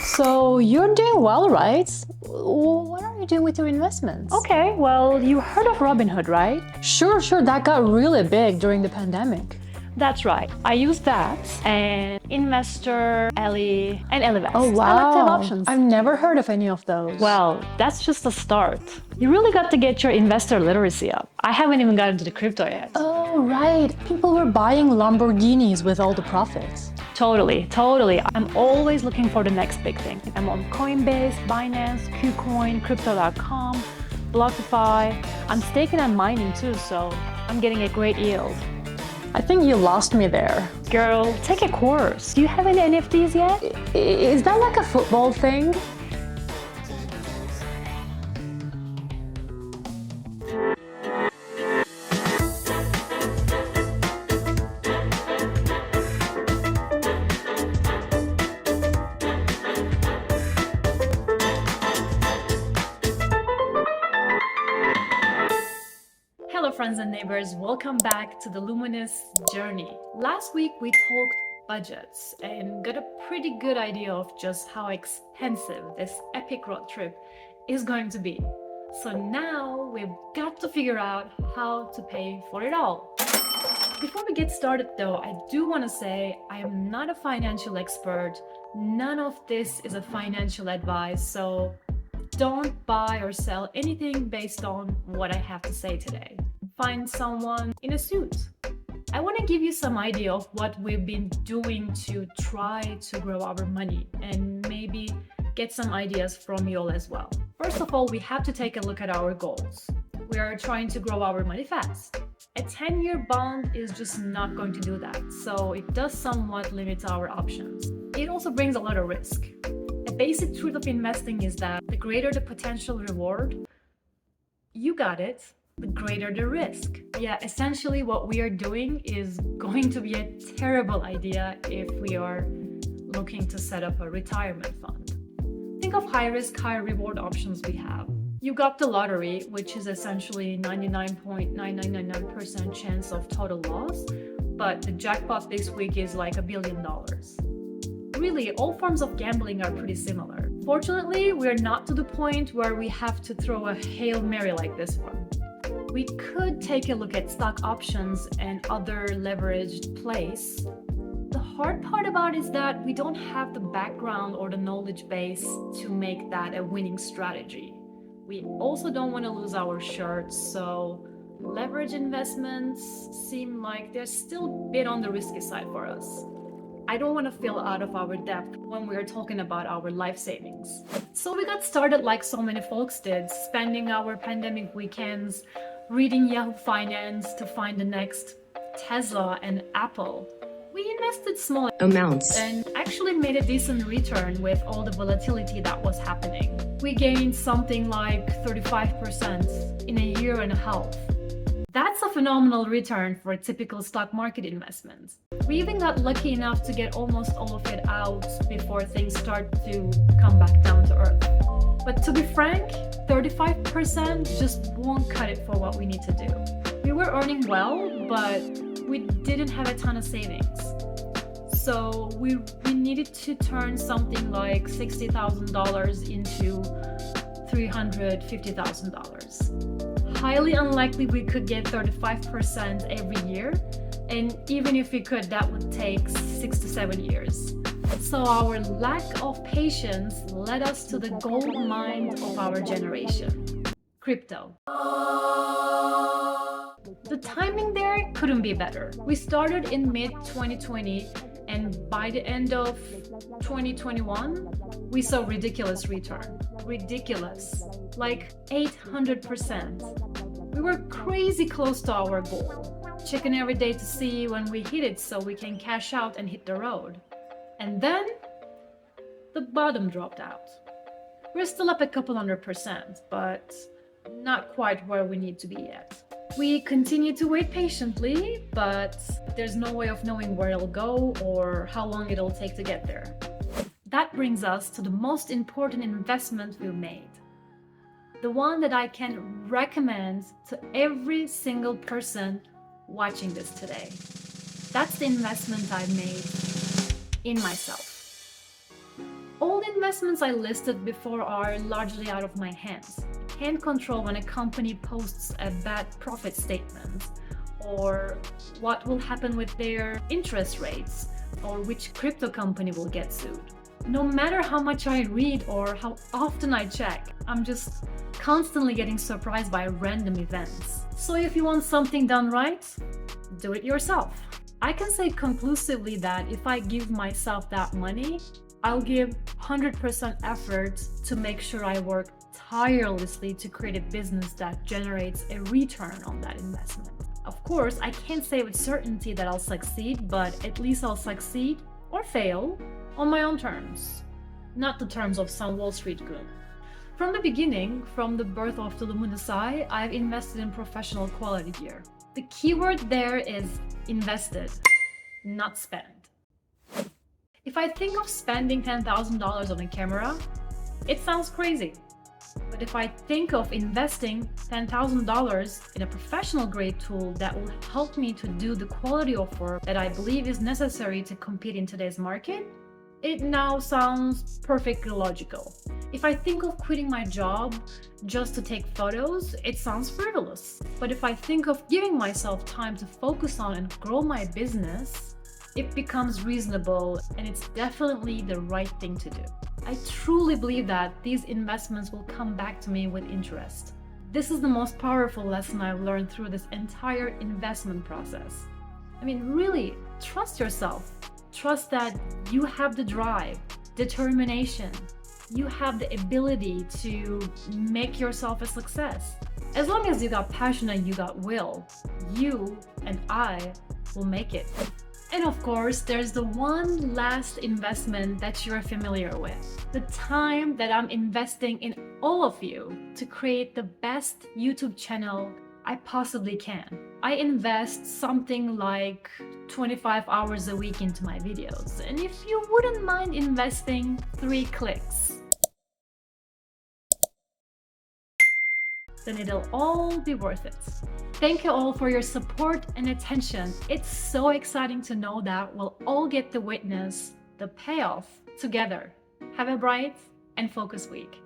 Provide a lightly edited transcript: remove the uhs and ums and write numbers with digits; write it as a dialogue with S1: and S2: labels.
S1: So you're doing well, right? What are you doing with your investments?
S2: Okay, well, you heard of Robinhood, right?
S1: Sure, that got really big during the pandemic.
S2: That's right. I use that and Investor, Ellie, and Ellivest.
S1: Oh wow,
S2: I like to have options.
S1: I've never heard of any of those.
S2: Well, that's just the start. You really got to get your investor literacy up. I haven't even gotten to the crypto yet.
S1: Oh right, people were buying Lamborghinis with all the profits.
S2: Totally. I'm always looking for the next big thing. I'm on Coinbase, Binance, KuCoin, Crypto.com, BlockFi. I'm staking and mining too, so I'm getting a great yield.
S1: I think you lost me there.
S2: Girl, take a course. Do you have any NFTs yet?
S1: Is that like a football thing?
S2: Hello friends and neighbors, welcome back to the Luminous Journey. Last week we talked budgets and got a pretty good idea of just how expensive this epic road trip is going to be. So now we've got to figure out how to pay for it all. Before we get started though, I do want to say I am not a financial expert. None of this is a financial advice, so don't buy or sell anything based on what I have to say today. Find someone in a suit. I want to give you some idea of what we've been doing to try to grow our money and maybe get some ideas from you all as well. First of all, we have to take a look at our goals. We are trying to grow our money fast. A 10-year bond is just not going to do that, so it does somewhat limit our options. It also brings a lot of risk. A basic truth of investing is that the greater the potential reward, you got it, the greater the risk. Yeah, essentially what we are doing is going to be a terrible idea if we are looking to set up a retirement fund. Think of high risk, high reward options we have. You got the lottery, which is essentially 99.999% chance of total loss, but the jackpot this week is like $1 billion. Really, all forms of gambling are pretty similar. Fortunately, we're not to the point where we have to throw a Hail Mary like this one. We could take a look at stock options and other leveraged plays. The hard part about it is that we don't have the background or the knowledge base to make that a winning strategy. We also don't want to lose our shirts, so leverage investments seem like they're still a bit on the risky side for us. I don't want to feel out of our depth when we are talking about our life savings. So we got started like so many folks did, spending our pandemic weekends reading Yahoo Finance to find the next Tesla and Apple. We invested small
S3: amounts
S2: and actually made a decent return with all the volatility that was happening. We gained something like 35% in a year and a half. That's a phenomenal return for a typical stock market investment. We even got lucky enough to get almost all of it out before things start to come back down to earth. But to be frank, 35% just won't cut it for what we need to do. We were earning well, but we didn't have a ton of savings. So we needed to turn something like $60,000 into $350,000. Highly unlikely we could get 35% every year, and even if we could, that would take 6 to 7 years. So our lack of patience led us to the gold mine of our generation, crypto. The timing there couldn't be better. We started in mid-2020, and by the end of 2021, we saw ridiculous return. Ridiculous, like 800%. We were crazy close to our goal. Checking every day to see when we hit it so we can cash out and hit the road. And then the bottom dropped out. We're still up a couple 100%, but not quite where we need to be yet. We continue to wait patiently, but there's no way of knowing where it'll go or how long it'll take to get there. That brings us to the most important investment we've made. The one that I can recommend to every single person watching this today. That's the investment I've made in myself. All the investments I listed before are largely out of my hands. I can't control when a company posts a bad profit statement, or what will happen with their interest rates, or which crypto company will get sued. No matter how much I read or how often I check, I'm just constantly getting surprised by random events. So if you want something done right, do it yourself. I can say conclusively that if I give myself that money, I'll give 100% effort to make sure I work tirelessly to create a business that generates a return on that investment. Of course, I can't say with certainty that I'll succeed, but at least I'll succeed or fail on my own terms, not the terms of some Wall Street goon. From the beginning, from the birth of the Luminous Eye, I've invested in professional quality gear. The keyword there is invested, not spent. If I think of spending $10,000 on a camera, it sounds crazy. But if I think of investing $10,000 in a professional grade tool that will help me to do the quality of work that I believe is necessary to compete in today's market, it now sounds perfectly logical. If I think of quitting my job just to take photos, it sounds frivolous. But if I think of giving myself time to focus on and grow my business, it becomes reasonable, and it's definitely the right thing to do. I truly believe that these investments will come back to me with interest. This is the most powerful lesson I've learned through this entire investment process. I mean, really, trust yourself. Trust that you have the drive, determination. You have the ability to make yourself a success. As long as you got passion and you got will, you and I will make it. And of course, there's the one last investment that you're familiar with. The time that I'm investing in all of you to create the best YouTube channel I possibly can. I invest something like 25 hours a week into my videos. And if you wouldn't mind investing 3 clicks, then it'll all be worth it. Thank you all for your support and attention. It's so exciting to know that we'll all get to witness the payoff together. Have a bright and focused week.